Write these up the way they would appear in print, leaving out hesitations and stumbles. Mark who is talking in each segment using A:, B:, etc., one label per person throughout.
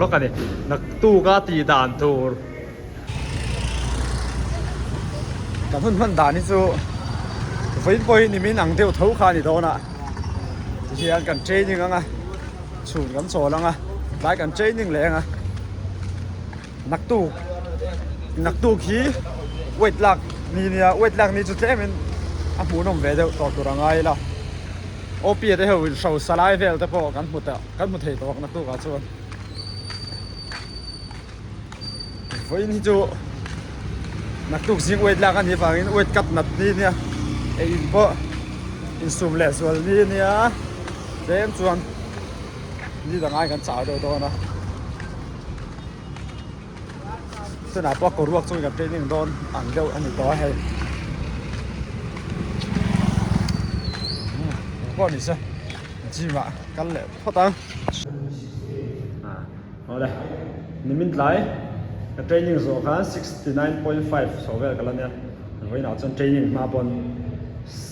A: รถกันนี่นักตู้ก็ตีด่านทูร์แต่เพื่อนด่านนี่สู้ฟินไปนี่มีหนังเที่ยวเท่าขานี่โดนอ่ะที่อันกันเจนี่งั้นอ่ะสูนกันโซ่แล้วอ่ะได้กันเจนี่แรงอ่ะนักตู้ขี้เวทหลักนี่เนี่ยเวทหลักนี่จุดเท่มันอ่ะหมูนุ่มเวทต่อตัวรังไงล่ะโอเปียได้เหรอชาวสลายเวลแต่พอกันหมดอ่ะกันหมดเหตุตัวนักตู้กันส่วนฟินที่จูนักตู้สิงเวทหลักกันที่ฝั่งนี้เวทกัดนัดนี่เนี่ยไอ้พวกอินสูมเลสส่วนนี้เนี่ยเต็มส่วนนี่ต่างกันกันสาวโดนนะสนามปอกกรวกช่วยกับเทรนนิ่งโดนอ่างเดียวอันนี้ต่อให้ก็นี่สิจีมากันเลยพอตั้งเอาเลยนี่มินไลท์กับเทรนนิ่งโซ่กัน 69.5 โซ่เวลกันแล้วเนี่ยวันนี้เราจนเทรนนิ่งมาบน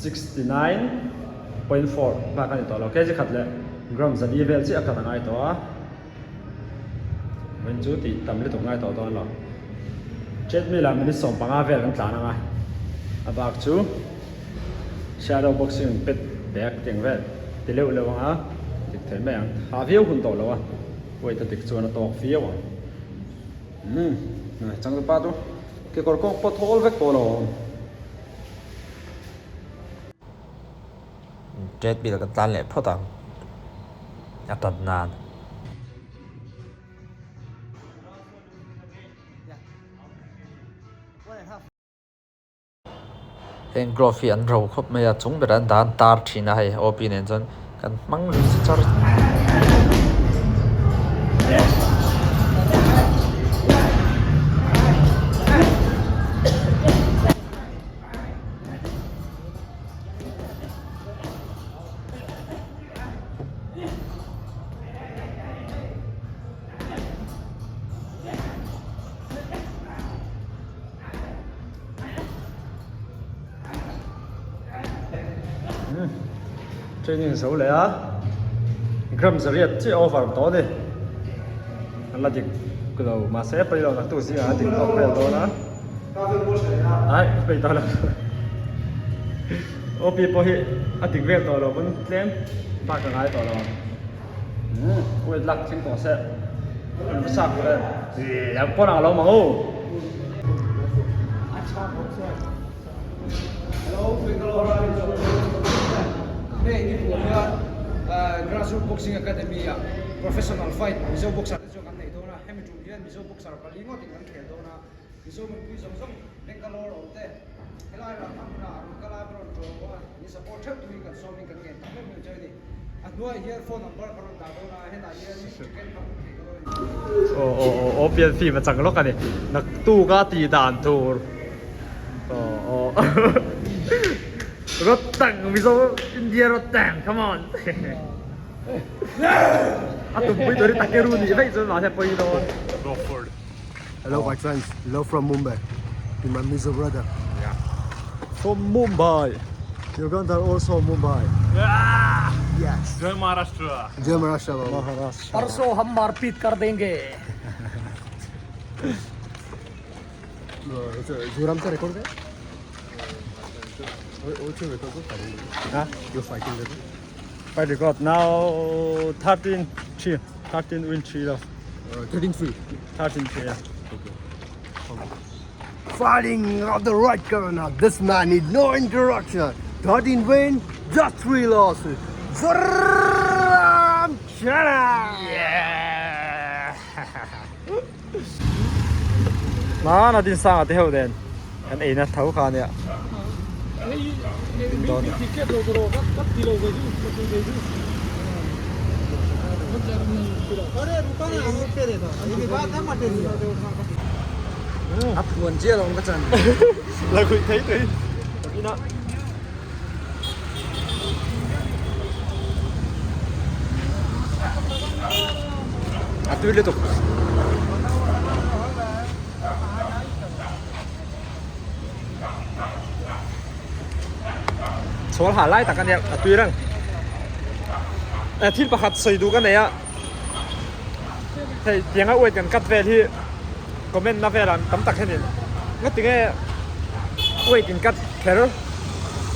A: 69.4 มากันต่อเราแค่จะขัดเลยกรัมจะดีเวลที่อาการง่ายต่อวันจุดที่ทำได้ตรงง่ายต่อตอนเราเจ็ดมิลลิมิตรส่งปังอาเวลกันต่างนะอาบักจู shadow boxing เป็ดแบกเก่งเวลติเร็วเร็วอ่ะติดเถินไปยังหาฟิวคุณต่อแล้วอ่ะไว้ติดส่วนต่อฟิวอ่ะจังตัวป้าตัวเกี่ยวกับกองปะทอลเวกตัวเรา
B: เจ็ดปีแล้วก็ตันเลยพอตังอยากตัดนานเห็นกราฟิกอันเราครบไม่อยากจุงไปรันดานตาร์ทีน่าให้โอปีเนี่ยจนกันมั่งรู้สึกจริง
A: เทรนนิ่งสูงเลยอ่ะกรัมจะเรียกที่ออฟฟังต่อดิอันละจิกก็เรามาเซฟไปเรานักตู้สิอ่ะจิกต่อไปต่อนะไอ้ไปต่อแล้วโอปีพอฮีอ่ะจิกเรียกต่อเราบนเล่มปากกันไงต่อเราคุยหลักชิงต่อเซฟมันสักเลยแล้วพอหนังเรามาโอ้
C: นี่นี่ผมเนี่ยgrassroots boxing academy อ่ะ professional fight มิโซบ็อกซ์ที่จะกันในตัวนะให้มันจุดเรียนมิโซบ็อกซ์กับลิงก์ที่กันเขียนตัวนะมิโซมันคุยสมเบงกาโลร์เอาแต่เวลาเราทำนะเราก็ลาบรอนตัวว่านี่ support ชักตัวกันซ้อมกันเงินทั้งหมดมีใจดีอันนู้นเฮียร์โฟนนัมเบอร์กรอนตาตัวนะให้นายเฮียร์นี่ชิคเก้นทำที่ตัว
A: โอ้เปลี่ยนฟีมาจังรถกันนี่นักตู้ก็ตีด่านทูร์รถแต่งมิโซอินเดียรถแต่ง come on อ่ะตุ้มไปตัวนี้ตะเกียรูนี่ไม่จนมาแค่ไปโดน
D: Go for it.
E: Hello, my friends. Hello from Mumbai. To my Mizo brother.
A: from Mumbai
E: Uganda also Mumbai. Yes.
D: Jai Maharashtra.
E: Jai Maharashtra. Baba.
A: Maharashtra
C: परसों हम मारपीट कर देंगे
E: Joram se record there? What's your record?
A: Huh?
E: You're fighting with it?
A: by the god now 13 3 13 win 3 loss
E: 13-3.
A: 13 3 yeah.
E: Fighting on the right corner. This man need no interaction. 13 win, just 3 losses. Zaram Chana.
A: Yeah มานาดินสร้างที่เฮาเดนกันเองนะเท่าขาเนี่ยโดน
C: आप वंचित लोगों का channel
A: เราคุยthấy thấyพี่นะอ่ะตื่นเลยตุกสวนหาไล่ตักกันเนี่ยอ่ะตื่นนั่งที่ประคัดใส่ดูกันไหนอ่ะ thì tiếng wait kan cut về thì comment na về làm tấm tắc hết ngắt tiếng wait kan cut khéo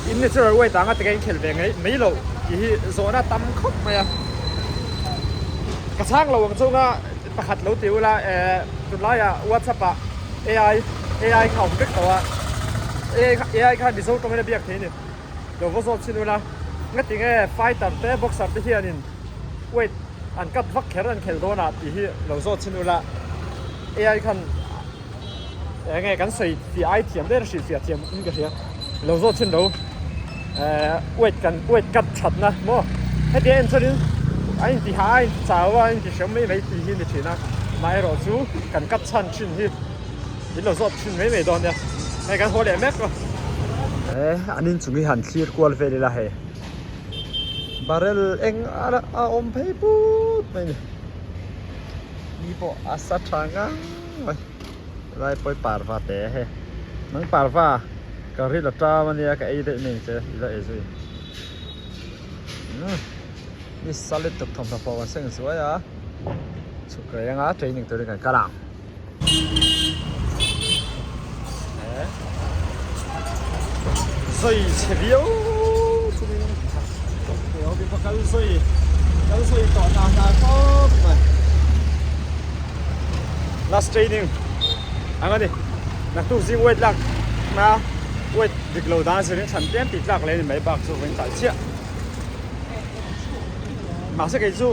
A: in natural wait tang ngắt tiếng khéo về ngay mấy lâu chỉ số na tấm khóc mà cái sáng lâu mà chung áประคัดlâu tiêu làจุดไล่WhatsApp AI เขาไม่ตัว AI เขาดิสูตรงนี้เบียกทีนี่เราก็สอบชินเวลางั้นติงไฟตัดแต่บ็อกซ์ตัดที่เฮียนี่เวทอันกัดฟักแขนแขนโดนอ่ะที่เฮียเราสอบชินเวลา AI คันไงกันใส่ฟีไอเทียมได้หรือฟีเทียมนี่ก็เฮียเราสอบชินเราเวทกัดชัดนะมั้งให้เดี๋ยวอินทรีไอ้ที่หายสาวไอ้ที่เชื่อไม่ตีหินที่นะไม่รอสู้กันกัดชันชินที่เราสอบชินไม่โดนเนี่ยไอ้กันหัวเหลี่ยมแม็กก็อันนี้จุงที่หันคลีร์กวอลเฟรล่ะเฮบาร์เรลเองอาอมเพย์พูดไม่เนี่ยนี่พออาสัตย์งังไล่ไปปาร์ฟาเตะเฮนังปาร์ฟาการที่เราจ้ามันเนี่ยก็ไอ้เด็กนี่เจ้าอีละเอซุยนี่สลิดตุกทอมทับพอกันเส้นสวยอ่ะสุดเลยอ่ะเทรนนิ่งตัวนี้กันกระลัง水切了，出面我邊個溝水當大波咪 last training อันนี้นักตู้ซิงเวทหลักนะเวทดิกโลดานสิ่งฉันเตรียมติดหลักเลยไม่บักสู้เป็นตัดเชี่ยมาสักกี่สู้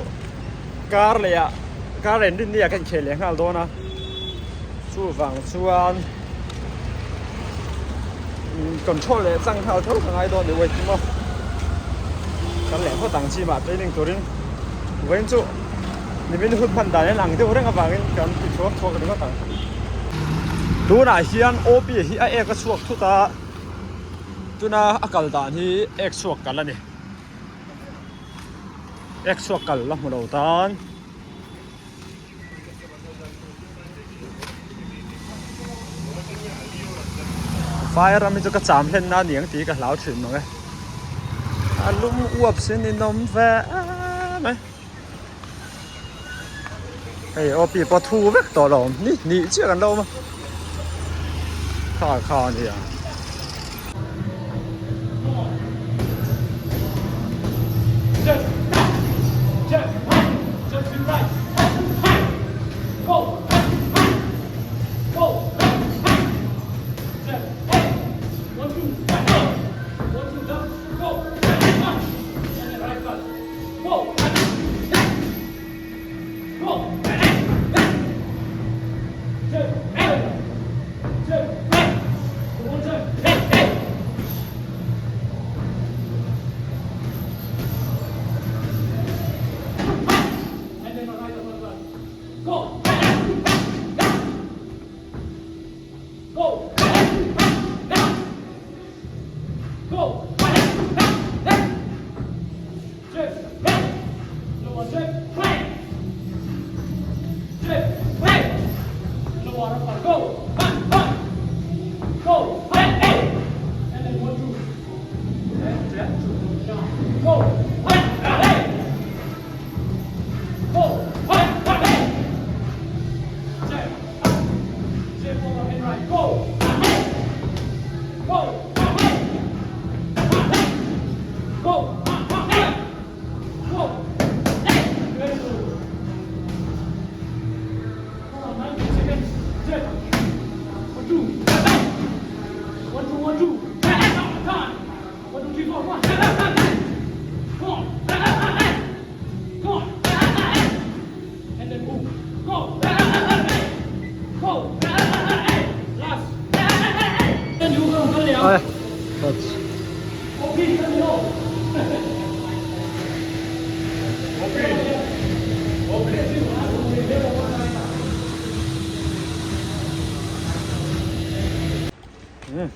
A: การเลยอ่ะการเล่นดินนี่กันเฉลี่ยงฮัลโดนะสู้ฝั่งส่วนcontrol le zang thao thau thang ai do de wait mo kan le pho tang chi ma training turin wen chu ni min hut phan da lang de horeng awangin kan ti thok thok ni ma tang tu na hian op hi a ek a chuak thu ta tuna akal dan hi ek chuak kal ani ek chuak kal la mu lo tan fire ami chu ka cham hlen na niang ti ka hlau thin no nge alum uap sin in nom ve mai hey opi po thu vek to lo ni chi kan lo ma kha ni ya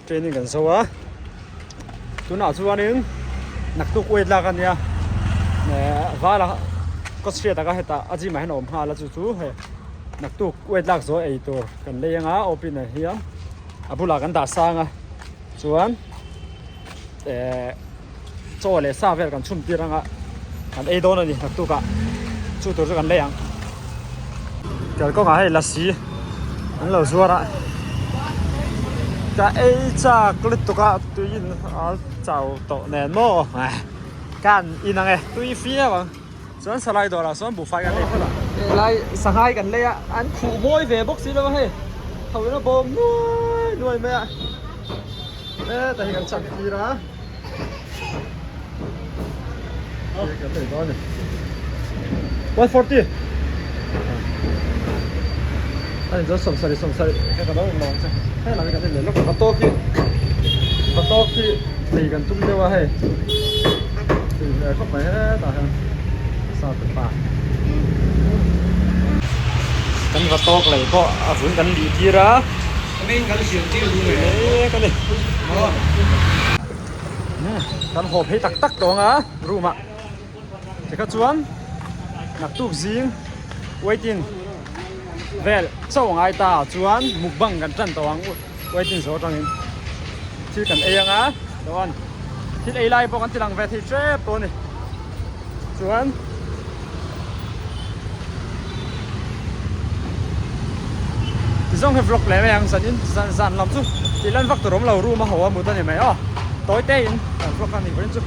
A: training kan so á tu nào chu anin nak tu wait la kan ya ne wala ko sria ta ka heta aji ma hen om ha la chu chu he nak tu wait lak zo ei tur kan lenga opin a hiam abula kan da sanga chuan cho le sa vel kan chum tiranga kan ei don ani nak tu ka chu tur kan leng cái có ngã hay là xí anh lâu xua ra cái ấy cha clip tụi cái tụi in chào tổ nền mô can in năng tụi phía bằng xuân slide đó là xuân bù phai cái này thôi là lại sang hai cái này anh phụ môi về bốc xí đâu hay hầu nó bom nuôi mẹ ê tại hiện chặt gì đó cái này đó này 140 anh cho sống sari cái đó mình mong xem hay là cái này nó còn to kia thì gần tung đâu hay thì không phải hết tại sao tự phạt cái vật to này có vốn cái gì kia đó
C: Mình cái chuyện tiêu luôn rồi.
A: cái này cái hộp hay tắc đó á room ạ thì các chuan nạp tụp riêng waiting vel sau ngày ta chuan mục bằngกันchân tawang waiting số trong hình chứ cần ấy á đó anh thì ấy lại bao cái lang vet thì trap đó này chuan thì trong cái vlog này mày ăn san lắm chứ thì lần vắt tụi nó lâu room mà hậu một tuần này mày tối tây vlog này vẫn chưa